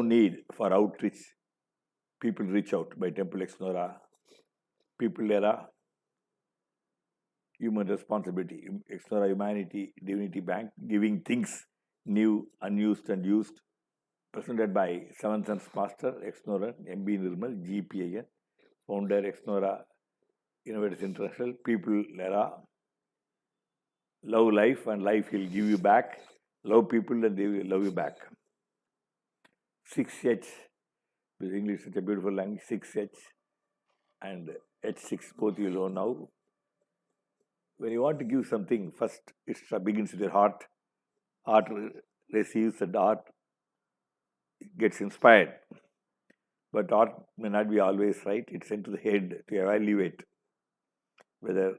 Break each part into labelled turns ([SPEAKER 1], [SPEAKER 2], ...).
[SPEAKER 1] need for outreach. People reach out by Temple ExNoRa. People era, human responsibility. ExNoRa Humanity Divinity Bank, giving things new, unused, and used. Presented by Seven Sons Master, ExNoRa, MB Nirmal, GPIN, founder, ExNoRa Innovators International, People era. Love life and life will give you back. Love people and they will love you back. 6H, with English such a beautiful language, 6H and H6, both you know now. When you want to give something, first it begins with your heart. Heart receives and heart gets inspired. But heart may not be always right. It's sent to the head to evaluate whether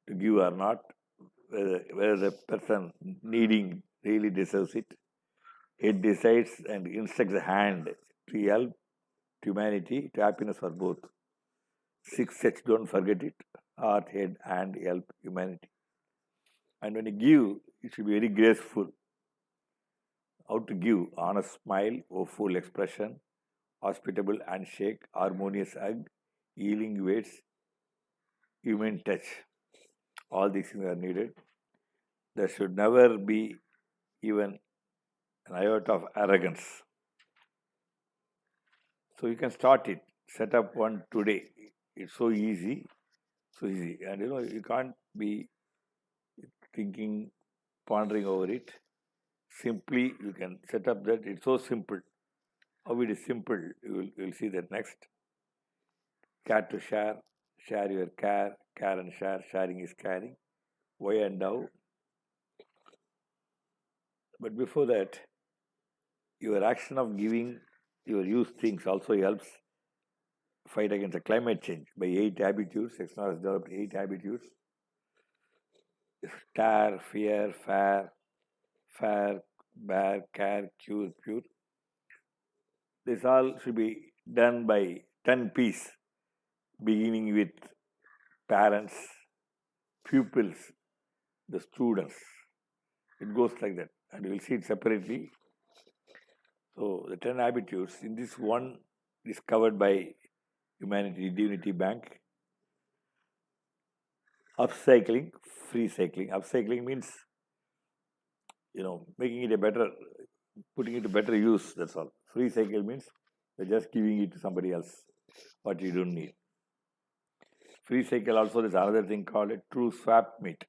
[SPEAKER 1] to give or not, whether the person needing really deserves it. Head decides and instructs the hand to help humanity, to happiness for both. 6H, don't forget it. Heart, head, hand, help humanity. And when you give, it should be very graceful. How to give? Honest smile, hopeful expression, hospitable handshake, harmonious hug, healing words, human touch. All these things are needed. There should never be even an iota of arrogance. So you can start it. Set up one today. It's so easy. And you can't be thinking, pondering over it. Simply, you can set up that. It's so simple. How it is simple, you will see that next. Care to share your care and share, sharing is caring. Why and how. But before that, your action of giving your used things also helps fight against the climate change by 8 habitudes. ExNoRa has developed 8 habitudes. Star, fear, fair, bear, care, cure, pure. This all should be done by 10 P's, beginning with parents, pupils, the students. It goes like that, and you will see it separately. So the 10 habitudes, in this one is covered by Humanity Divinity Bank. Upcycling, free cycling. Upcycling means, making it putting it to better use, that's all. Free cycle means you're just giving it to somebody else, what you don't need. Free cycle also, there's another thing called a true swap meet.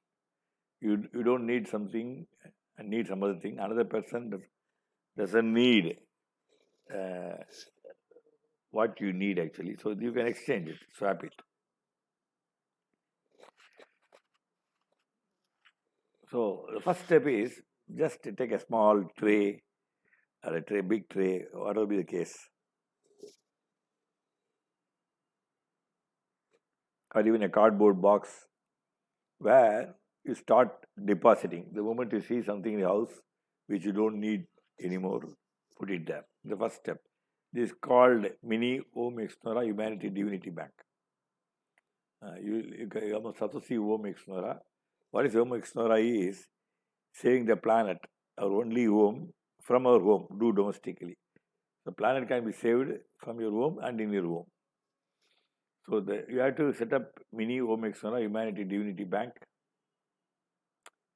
[SPEAKER 1] You don't need something and need some other thing. Another person doesn't need what you need actually. So you can exchange it, swap it. So the first step is just take a small tray or a tray, big tray, whatever be the case. Or even a cardboard box where you start depositing. The moment you see something in the house which you don't need anymore, put it there. The first step. This is called Mini Home ExNoRa Humanity Divinity Bank. You must also see Home ExNoRa. What is Home ExNoRa is saving the planet, our only home, from our home, do domestically. The planet can be saved from your home and in your home. So you have to set up Mini Home ExNoRa Humanity Divinity Bank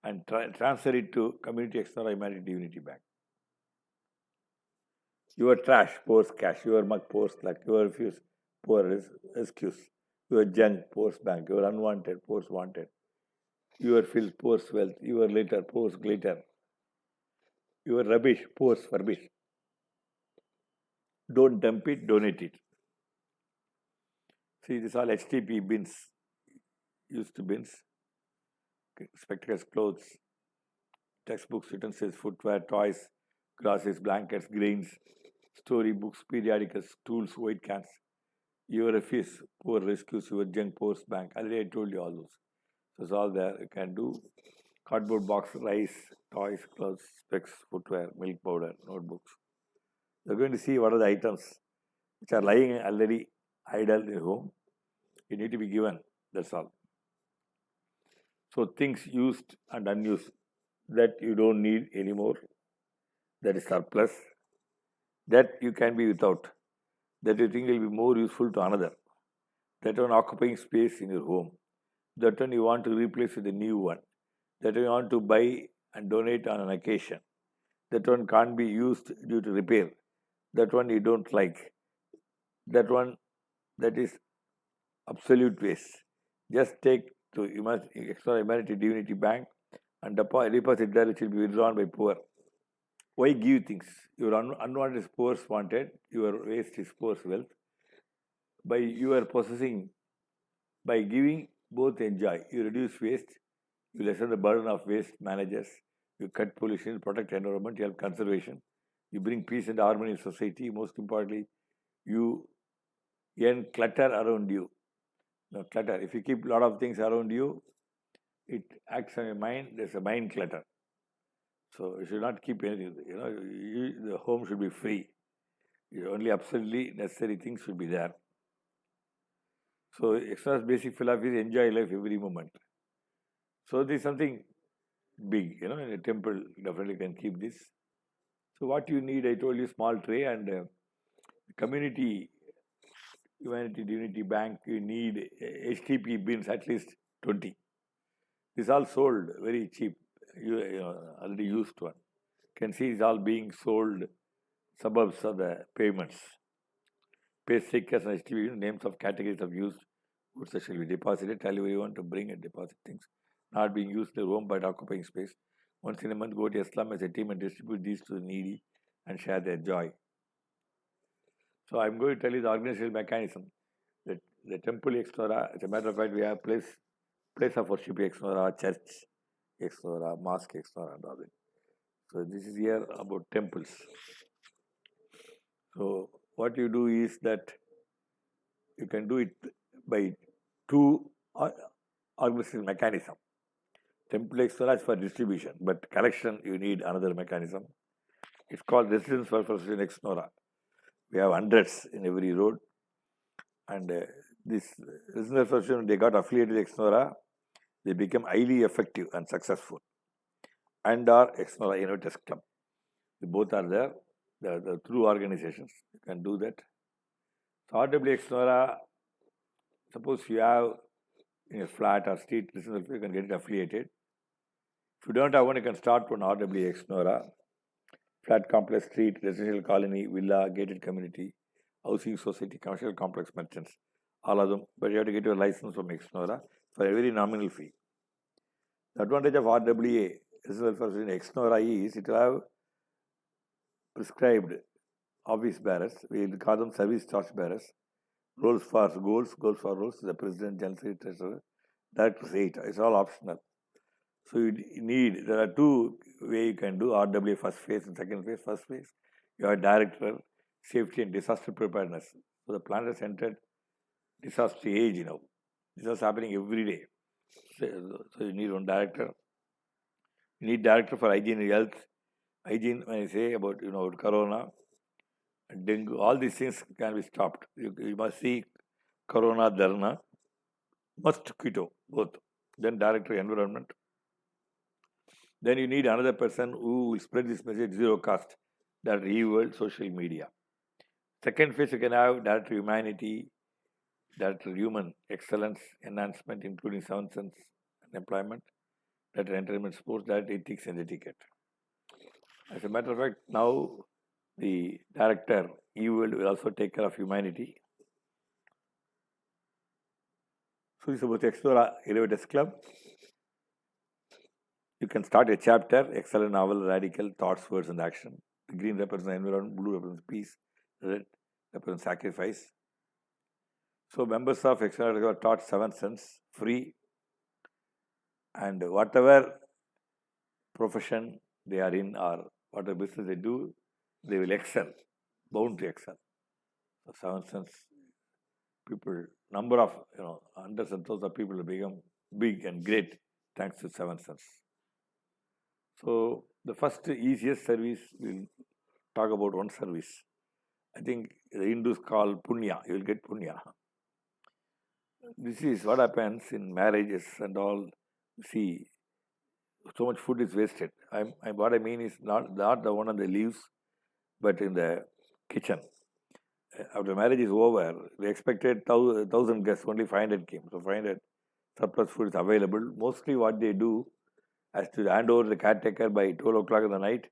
[SPEAKER 1] and transfer it to Community ExNoRa Humanity Divinity Bank. Your trash pours cash, your mug pours luck, your refuse pours excuse, your junk pours bank, your unwanted pours wanted, your filth pours wealth, your litter pours glitter, your rubbish pours furbish. Don't dump it, donate it. See, this all HTP bins, used to bins, spectacles, clothes, textbooks, utensils, footwear, toys, glasses, blankets, grains, storybooks, periodicals, tools, white cans. Your refuse, poor rescues, your junk, pours bank. Already I told you all those. So it's all there. You can do cardboard box, rice, toys, clothes, specs, footwear, milk powder, notebooks. You're going to see what are the items which are lying already idle in home. You need to be given. That's all. So things used and unused that you don't need anymore, that is surplus. that you can be without, that you think will be more useful to another, that one occupying space in your home, that one you want to replace with a new one, that you want to buy and donate on an occasion, that one can't be used due to repair, that one you don't like, that one that is absolute waste. Just take to ExNoRa Humanity Divinity Bank and deposit there, which will be withdrawn by poor. Why give things? Your unwanted is poor's wanted, your waste is poor's wealth. By you are possessing, by giving, both enjoy. You reduce waste, you lessen the burden of waste managers, you cut pollution, protect environment, you help conservation, you bring peace and harmony in society. Most importantly, you end clutter around you. Now, clutter, if you keep a lot of things around you, it acts on your mind, there's a mind clutter. So you should not keep anything. The home should be free. Only absolutely necessary things should be there. So ExNoRa's basic philosophy is enjoy life every moment. So this is something big, in a temple definitely can keep this. So what you need, I told you, small tray and community, Humanity Divinity Bank, you need HTP bins, at least 20. This all sold very cheap, already used one. Can see it's all being sold, suburbs of the payments. Pay stickers and HTP, names of categories of used goods that shall be deposited. Tell you want to bring and deposit things not being used in the home but occupying space. Once in a month, go to Islam as a team and distribute these to the needy and share their joy. So I'm going to tell you the organizational mechanism. That the temple ExNoRa, as a matter of fact, we have place of worship ExNoRa, church ExNoRa, mosque ExNoRa, and all that. So this is here about temples. So what you do is that you can do it by two organizational mechanism. Temple ExNoRa is for distribution, but collection you need another mechanism. It's called Residence Welfare Association ExNoRa. We have hundreds in every road, and this Residence Association, they got affiliated with ExNoRa, they become highly effective and successful. And our ExNoRa Innovators Club, they both are there. They are the true organizations. You can do that. So RW ExNoRa, suppose you have in a flat or street, you can get it affiliated. If you don't have one, you can start one RW ExNoRa. Flat complex, street, residential colony, villa, gated community, housing society, commercial complex merchants, all of them. But you have to get your license from ExNoRa for a very nominal fee. The advantage of RWA, ExNoRa, is it will have prescribed office bearers. We will call them service charge bearers. Roles for goals for roles, the president, general secretary, treasurer, directors 8. It's all optional. So you need, there are two ways you can do RWA first phase and second phase. First phase, you have director, safety and disaster preparedness. So the planet has entered disaster age now. This is happening every day. So you need one director. You need director for hygiene and health. Hygiene, when I say about corona, dengue, all these things can be stopped. You must see corona, dharna, mosquito, both. Then director environment. Then you need another person who will spread this message zero cost, that e-world, social media. Second phase, you can have director humanity, director human excellence enhancement, including 7 sense and employment, director entertainment sports, director ethics and etiquette. As a matter of fact, now the director e-world will also take care of humanity. So this is about ExNoRa Innovators Club. You can start a chapter, excellent novel, radical thoughts, words, and action. The green represents environment, blue represents peace, red represents sacrifice. So members of ExNoRa are taught 7 sense, free, and whatever profession they are in or whatever business they do, they will excel, bound to excel. So 7 sense people, number of hundreds and thousands of people will become big and great thanks to 7 sense. So the first easiest service, we'll talk about one service. I think the Hindus call punya. You will get punya. This is what happens in marriages and all. See, so much food is wasted. What I mean is not the one on the leaves, but in the kitchen. After marriage is over, they expected 1,000 guests, only 500 came. So 500 surplus food is available. Mostly what they do, as to hand over the caretaker by 12 o'clock in the night,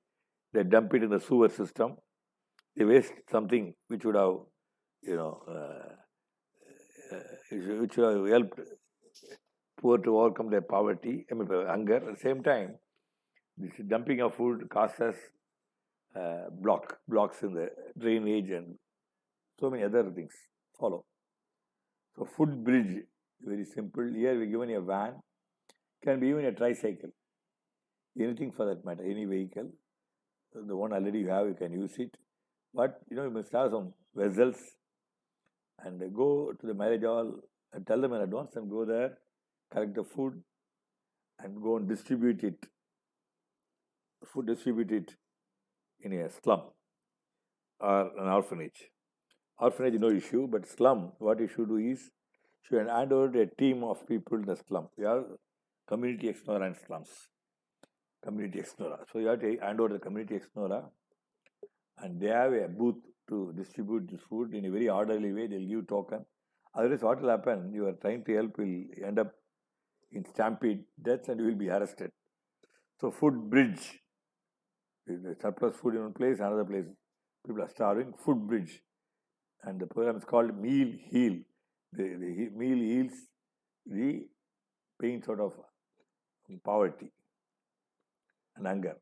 [SPEAKER 1] they dump it in the sewer system. They waste something which would have, you know, which would have helped poor to overcome their poverty, hunger. At the same time, this dumping of food causes blocks in the drainage and so many other things follow. So food bridge, very simple. Here we given a van, can be even a tricycle, anything for that matter, any vehicle. The one already you have, you can use it. But you must have some vessels and go to the marriage hall and tell them in advance and go there, collect the food and go and distribute it. Distribute it in a slum or an orphanage. Orphanage, no issue, but slum, what you should do is, you should hand over a team of people in the slum. We have community ExNoRa and slums. Community ExNoRa. So you have to hand over the community ExNoRa and they have a booth to distribute this food in a very orderly way. They'll give token. Otherwise, what will happen? You are trying to help will end up in stampede deaths and you will be arrested. So food bridge. The surplus food in one place, another place. People are starving. Food bridge. And the program is called Meal Heal. The meal heals the pain sort of poverty and hunger.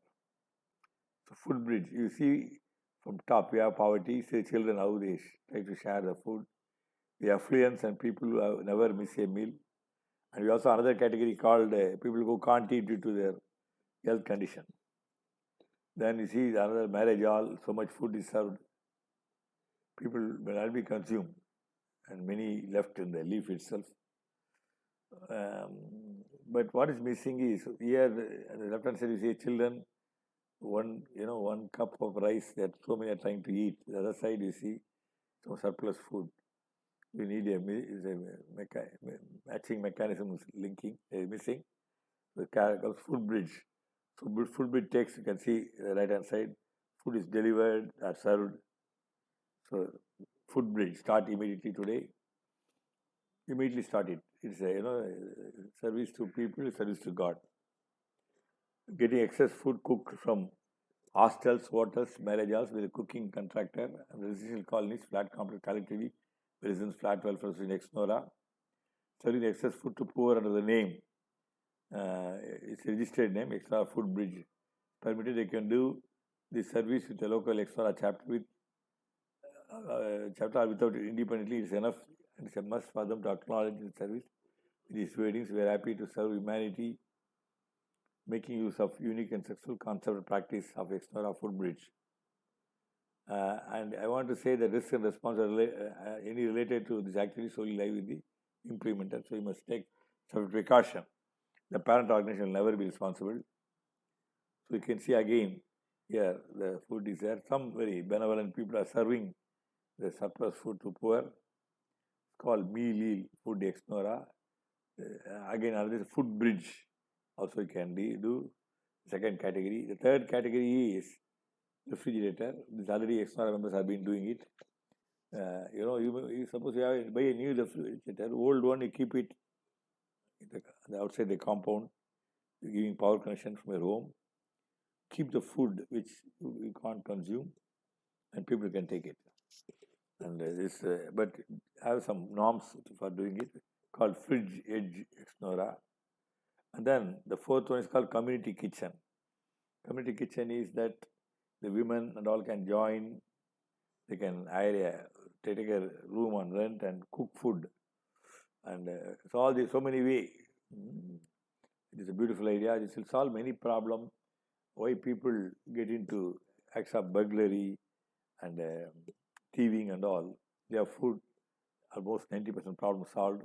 [SPEAKER 1] So food bridge. You see from top we have poverty, say children how they try to share the food. We have affluence and people who have never miss a meal. And we also have another category called people who can't eat due to their health condition. Then you see another marriage hall, so much food is served. People will not be consumed and many left in the leaf itself. But what is missing is here at the left hand side you see children, one cup of rice that so many are trying to eat. The other side you see some surplus food. We need a matching mechanism linking missing. The food bridge. So food bridge takes, you can see the right hand side, food is delivered or served. So food bridge start immediately today. Immediately start it. It's a service to people, service to God. Getting excess food cooked from hostels, hotels, marriage halls with a cooking contractor, and residential colonies, flat complex collectively, residence flat welfare in ExNoRa. Serving excess food to poor under the name. It's a registered name, ExNoRa Food Bridge. Permitted they can do this service with a local ExNoRa chapter with chapter or without it independently. It's enough. It's a must for them to acknowledge the service. With these weddings, we are happy to serve humanity, making use of unique and successful concept and practice of ExNoRa Food Bridge. And I want to say that risk and response are any related to this activity solely lie with the implementer. So you must take some precaution. The parent organization will never be responsible. So you can see again here the food is there. Some very benevolent people are serving the surplus food to poor. It's called Meal Food ExNoRa. Again, another food bridge also you can do. Second category. The third category is refrigerator. This already ExNoRa members have been doing it. You suppose you have buy a new refrigerator, old one you keep it outside the compound, giving power connection from your home. Keep the food which you can't consume, and people can take it. And but have some norms for doing it called fridge edge ExNoRa. And then the fourth one is called community kitchen. Community kitchen is that the women and all can join. They can take a room on rent and cook food. And so many ways. It is a beautiful idea. This will solve many problems. Why people get into acts of burglary and thieving and all. They have food, almost 90% problem solved.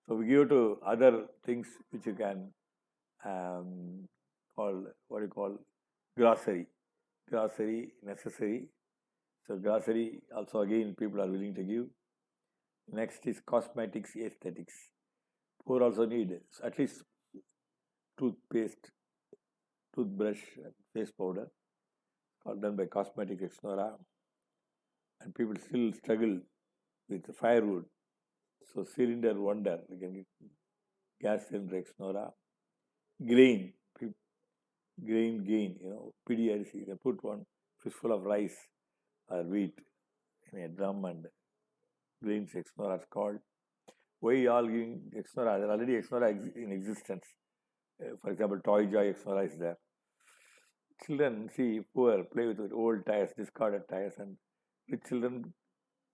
[SPEAKER 1] So we give to other things which you can call grocery. Grocery necessary. So grocery also again people are willing to give. Next is cosmetics, aesthetics. Poor also need at least toothpaste, toothbrush, and face powder, all done by cosmetic ExNoRa. and people still struggle with firewood. So cylinder wonder, we can get gas cylinder ExNoRa. Grain, grain gain, PDRC, you can put one fistful of rice or wheat in a drum and grains ExNoRa is called. Why all giving ExNoRa? There are already ExNoRa in existence. For example, Toy Joy ExNoRa is there. Children, see, poor, play with old tires, discarded tires, and rich children,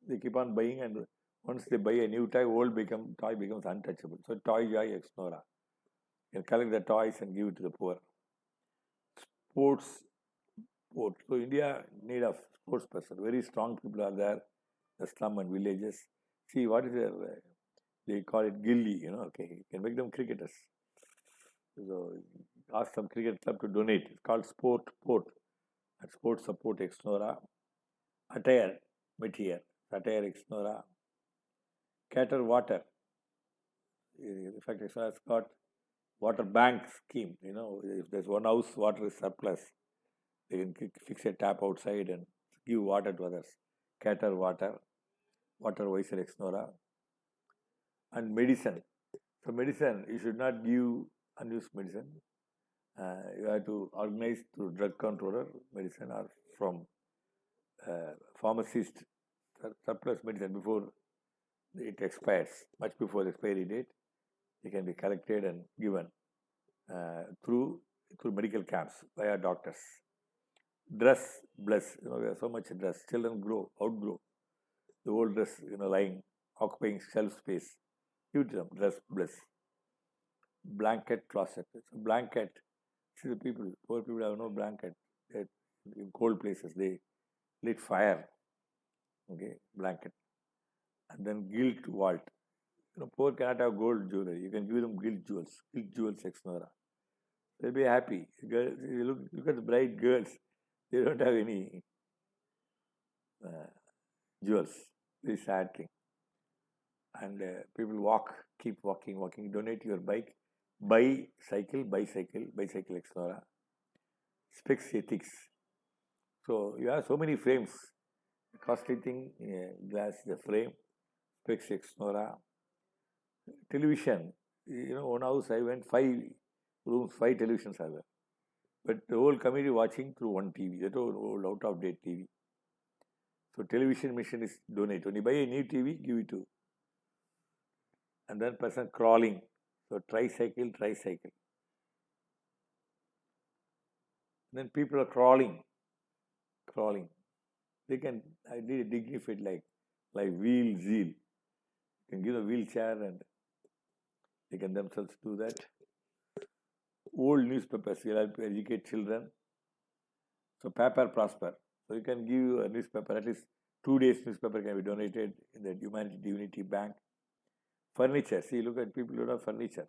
[SPEAKER 1] they keep on buying, and once they buy a new toy, toy becomes untouchable. So Toy Joy ExNoRa. You can collect the toys and give it to the poor. Sport. So India need of sports person. Very strong people are there, the slum and villages. See, what is their, they call it gilly, okay. You can make them cricketers. So ask some cricket club to donate. It's called Sport Port. And Sport Support ExNoRa. Attire material. Attire ExNoRa. Cater water. In fact, ExNoRa has got water bank scheme. If there's one house, water is surplus, they can fix a tap outside and give water to others. Cater water. Water Visor ExNoRa. And medicine. So medicine, you should not give unused medicine. You have to organize through drug controller medicine or from pharmacist surplus medicine before it expires, much before the expiry date. It can be collected and given through medical camps via doctors. Dress, bless. We have so much dress. Children outgrow the old dress, lying, occupying shelf space. Give to them, dress, bless. Blanket closet. So blanket. See the poor people have no blanket. In cold places, they lit fire. Okay, blanket. And then gilt vault. Poor cannot have gold jewelry. You can give them gilt jewels ExNoRa. They'll be happy. Girls, look at the bright girls. They don't have any jewels. Very sad thing. And people keep walking. Donate your bike. Bicycle ExNoRa. Specs ethics. So you have so many frames. Costly thing, glass, the frame. Specs ExNoRa. Television. One house I went 5 rooms, 5 televisions are there. But the whole community watching through one TV. That old out of date TV. So television mission is donate. When you buy a new TV, give it to. And then person crawling. So tricycle. Then people are crawling. They can dignified like wheel zeal. You can give a wheelchair and they can themselves do that. Old newspapers, you have to educate children. So paper prosper. So you can give a newspaper, at least 2 days newspaper can be donated in the Humanity Divinity Bank. Furniture, see, look at people who have furniture.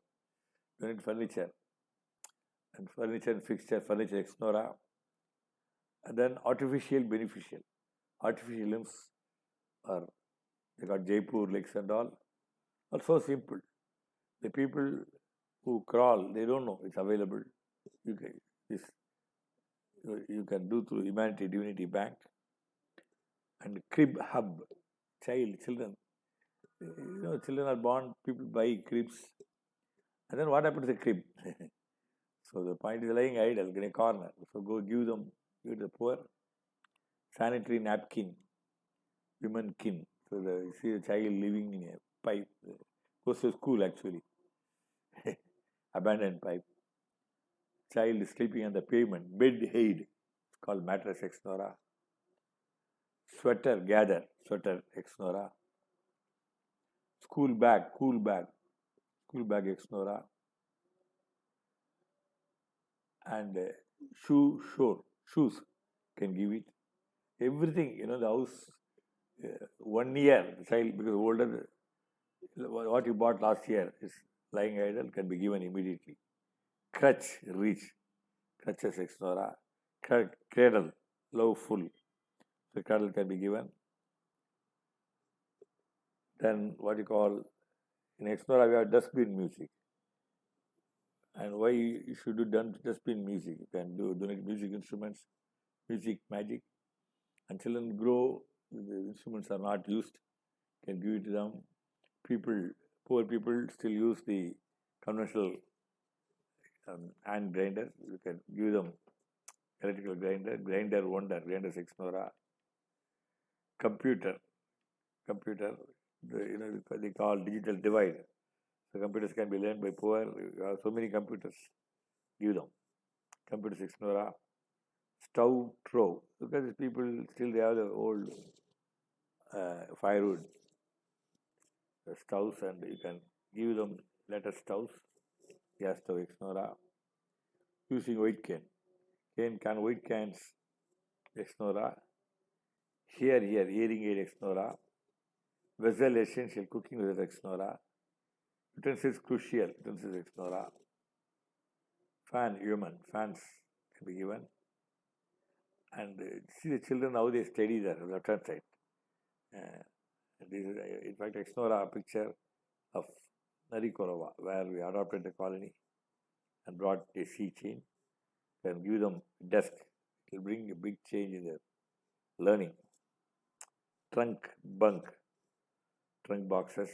[SPEAKER 1] Donate furniture. And furniture and fixture, furniture ExNoRa. And then artificial beneficial. Artificial limbs are, they got Jaipur legs and all. Also simple. The people who crawl, they don't know it's available. You can do through Humanity Divinity Bank. And crib hub, children. Children are born, people buy cribs. And then what happens to the crib? So the point is lying idle in a corner. So go give to the poor. Sanitary napkin, women kin. So you see a child living in a pipe. Goes to school actually. Abandoned pipe. Child is sleeping on the pavement. Bed aid. It's called mattress ExNoRa. Sweater ExNoRa. School bag ExNoRa. And shoes can give it. Everything, the house, 1 year, the child, because older, what you bought last year is lying idle, can be given immediately. Crutch, reach, crutches ExNoRa. Cradle, SORROWFUL. The cradle can be given. Then what you call, in ExNoRa we have dustbin music. And why you should do dustbin music? You can donate music instruments, music, magic. And children grow the instruments are not used, can give it to them. Poor people still use the conventional hand grinder. You can give them electrical grinder wonder, grinder ExNoRa, computer, they call digital divide. So computers can be learned by poor. So many computers, give them. Computers ExNoRa, stove trove, because people still they have the old firewood stoves, and you can give them latest stoves. Gas stove ExNoRa, using white white cans ExNoRa, hearing aid ExNoRa, vessel essential, cooking with ExNoRa, utensils crucial, utensils ExNoRa, fans can be given. And see the children how they study there, left hand side. This is, in fact, ExNoRa picture of Narikorova, where we adopted the colony and brought a sea chain. Then give them desk. It will bring a big change in their learning. Trunk boxes,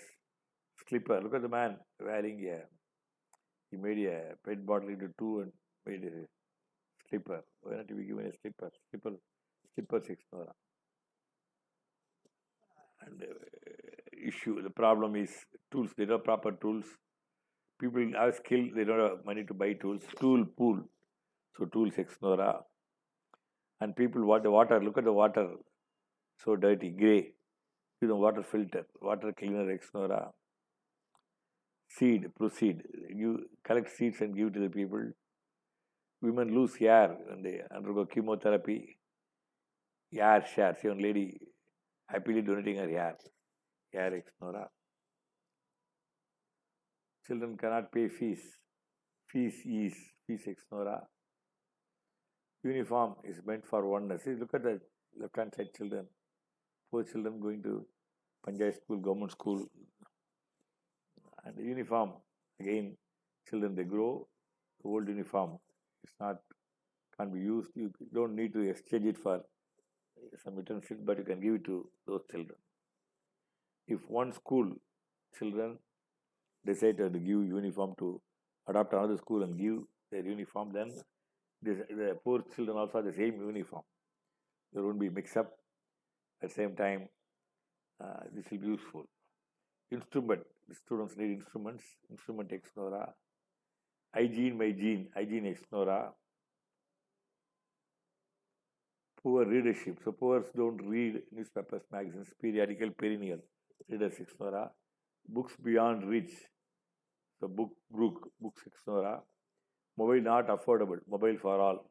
[SPEAKER 1] slipper. Look at the man wearing he made a pet bottle into two and made a slipper. Why not be given a slipper? Slippers ExNoRa. And the problem is tools. They don't have proper tools. People have skill, they don't have money to buy tools. Tool pool. So tools ExNoRa. And people want the water. Look at the water. So dirty, grey. Give them water filter, water cleaner ExNoRa. Proceed. You collect seeds and give to the people. Women lose hair when they undergo chemotherapy. Hair share. See one lady happily donating her hair. Hair ExNoRa. Children cannot pay fees. Fees ExNoRa. Uniform is meant for oneness. See, look at the left-hand side children. Poor children going to Panjai school, government school. And the uniform, again, children, they grow. The old uniform can't be used. You don't need to exchange it for some utensil, but you can give it to those children. If one school children decide to give uniform to adopt another school and give their uniform, then the poor children also have the same uniform. There won't be mix-up. At the same time, this will be useful. Instrument. The students need instruments. Instrument ExNoRa. Hygiene ExNoRa. Poor readership. So poor don't read newspapers, magazines, periodical, perennial. Readers ExNoRa. Books beyond reach. So books ExNoRa. Mobile not affordable. Mobile for all.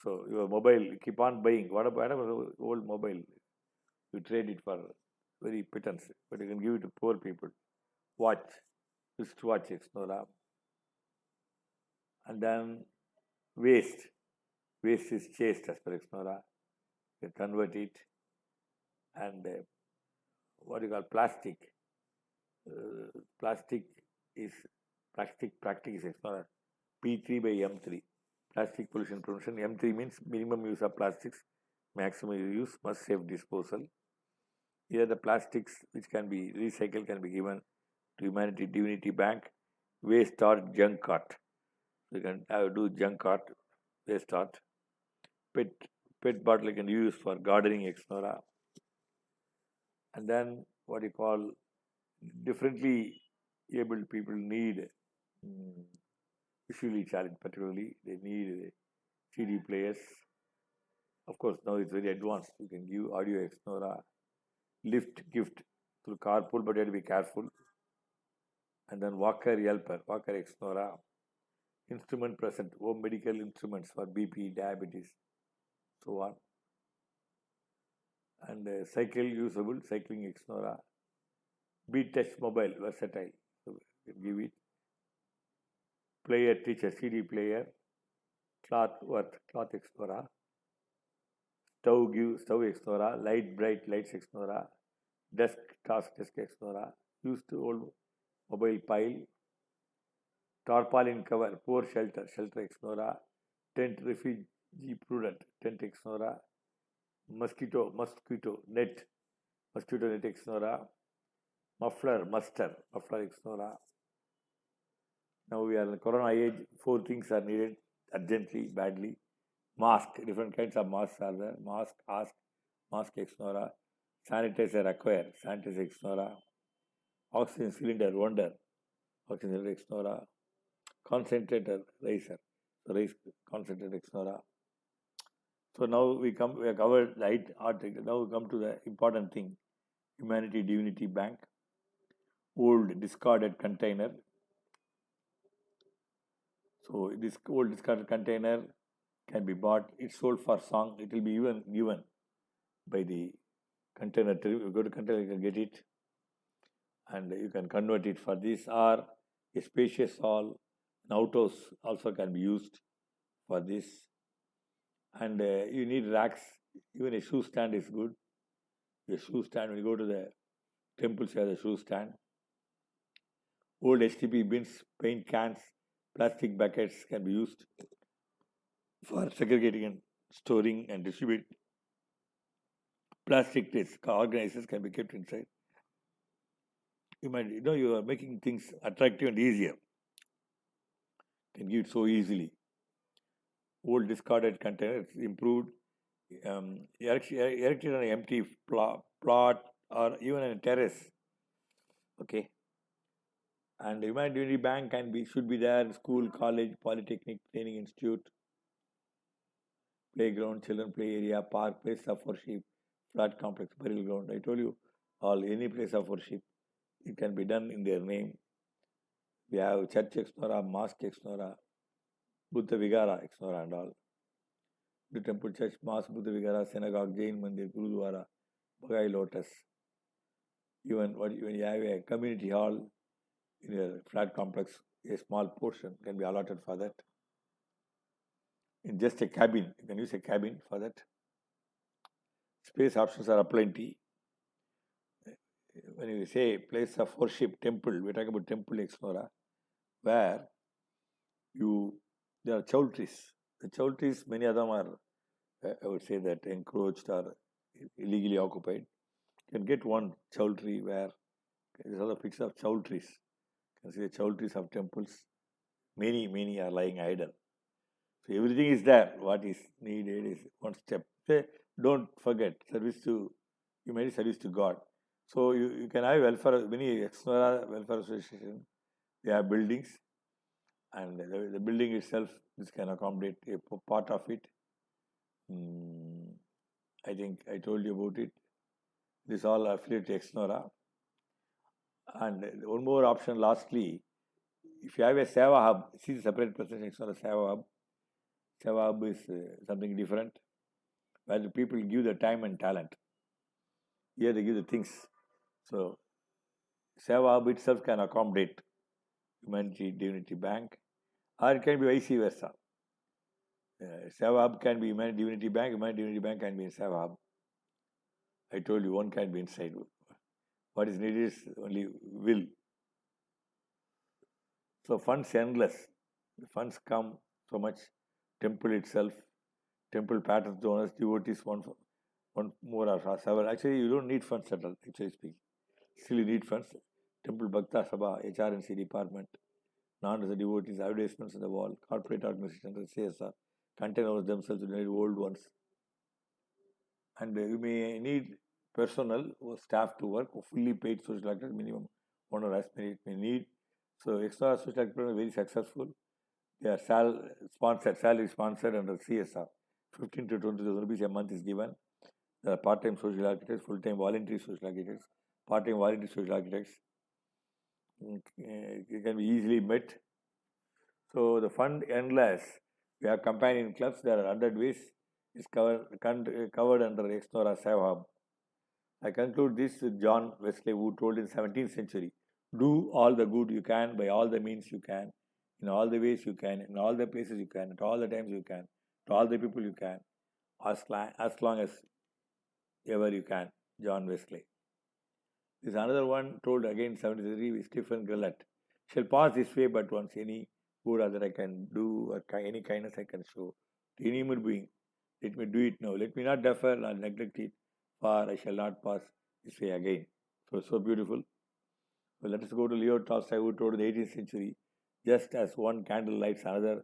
[SPEAKER 1] So your mobile, keep on buying. Whatever old mobile, you trade it for very pittance, but you can give it to poor people. Watch. Wristwatch ExNoRa. And then waste. Waste is chaste as per ExNoRa. You convert it. And plastic. Plastic practice ExNoRa. P3 by M3. Plastic pollution prevention. M3 means minimum use of plastics, maximum use, must save disposal. Here the plastics which can be recycled can be given to humanity, Divinity Bank, waste art, junk art. So you can do junk art, waste art. Pet bottle you can use for gardening ExNoRa. And then differently abled people need visually challenged, particularly they need CD players. Of course, now it's very advanced. You can give audio ExNoRa, gift through carpool, but you have to be careful. And then walker ExNoRa, instrument present, home medical instruments for BP, diabetes, so on. And cycle usable, cycling ExNoRa, beat touch mobile, versatile, so you can give it. Player teacher, CD player, cloth ExNoRa, stove ExNoRa, bright lights ExNoRa, desk ExNoRa, used to old mobile pile, tarpaulin cover, poor shelter ExNoRa, tent refugee prudent, tent ExNoRa, mosquito net, ExNoRa, muffler ExNoRa. Now we are in the corona age, 4 things are needed urgently, badly. Mask, different kinds of masks are there. Mask ExNoRa. Sanitizer acquire, sanitizer ExNoRa. Oxygen cylinder wonder, oxygen cylinder ExNoRa. Concentrator riser, raise concentrator ExNoRa. So now we have covered the article. Now we come to the important thing. Humanity Divinity Bank. Old discarded container. So this old discarded container can be bought. It's sold for song. It will be even given by the container. You go to container, you can get it, and you can convert it for this, or a spacious hall, an outhouse also can be used for this. And you need racks. Even a shoe stand is good. A shoe stand, when you go to the temples, you have the shoe stand. Old HTP bins, paint cans, plastic buckets can be used for segregating and storing and distribute. Plastic trays, organizers can be kept inside. You are making things attractive and easier. Can give it so easily. Old discarded containers improved. Erected on an empty plot or even on a terrace. Okay. And Divinity Bank should be there. School, college, polytechnic, training institute, playground, children play area, park, place of worship, flat complex, burial ground. I told you, any place of worship, it can be done in their name. We have church ExNoRa, mosque ExNoRa, Buddha Vigara ExNoRa and all. The temple, church, mosque, Buddha Vigara, synagogue, Jain Mandir, Gurudwara, Bagai Lotus. Even when you have a community hall in a flat complex, a small portion can be allotted for that. In just a cabin, you can use a cabin for that. Space options are aplenty. When you say place of worship, temple, we're talking about temple ExNoRa, where there are chowtries. The chowtries, many of them are, I would say that encroached or illegally occupied. You can get one chowtry where there's other picture of chowtries. You can see the chowtries of temples. Many are lying idle. So everything is there. What is needed is one step. Say, don't forget service to God. So you can have welfare, many ExNoRa welfare association, they have buildings, and the building itself, this can accommodate a part of it. I think I told you about it. This all affiliate to ExNoRa. And one more option lastly, if you have a Seva hub, see the separate presentation ExNoRa Seva hub. Seva hub is something different, where the people give the time and talent. Here they give the things. So Seva hub itself can accommodate Humanity Divinity Bank, or it can be vice versa. Seva hub can be Humanity Divinity Bank can be in Seva hub. I told you one can be inside. What is needed is only will. So funds endless. The funds come so much. Temple itself, temple patrons, donors, devotees, one more or several. Actually, you don't need funds at all, actually speaking. Still you need funds. Temple Bhakta Sabha, HRNC department, non-resident devotees, advertisements on the wall, corporate organizations, CSR, containers themselves, you need old ones. And you may need personnel or staff to work, fully paid social actors, minimum 1 or as many it may need. So ExNoRa social actors are very successful. They are salary sponsored under CSR. 15 to 20,000 rupees a month is given. There are part-time social architects, full-time voluntary social architects, part-time voluntary social architects. It can be easily met. So the fund endless. We have companion clubs. There are 100 ways. It's covered under ExNoRa Seva hub. I conclude this with John Wesley, who told in 17th century, do all the good you can by all the means you can, in all the ways you can, in all the places you can, at all the times you can, to all the people you can, as long as ever you can. John Wesley. This another one told again 73 with Stephen Gillett. Shall pass this way but once, any good other I can do, or any kindness I can show to any human being. Let me do it now. Let me not defer nor neglect it, for I shall not pass this way again. So beautiful. So let us go to Leo Tolstoy, who told in the 18th century, just as one candle lights another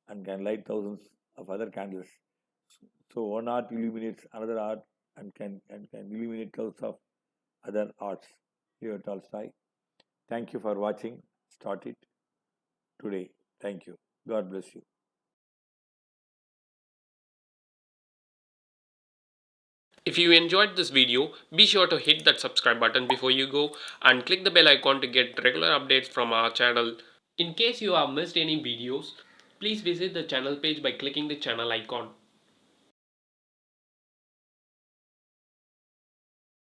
[SPEAKER 1] and can light thousands of other candles. So one art illuminates another art and can illuminate thousands of other arts. Leo Tolstoy. Thank you for watching. Start it today. Thank you. God bless you.
[SPEAKER 2] If you enjoyed this video, be sure to hit that subscribe button before you go and click the bell icon to get regular updates from our channel. In case you have missed any videos, please visit the channel page by clicking the channel icon.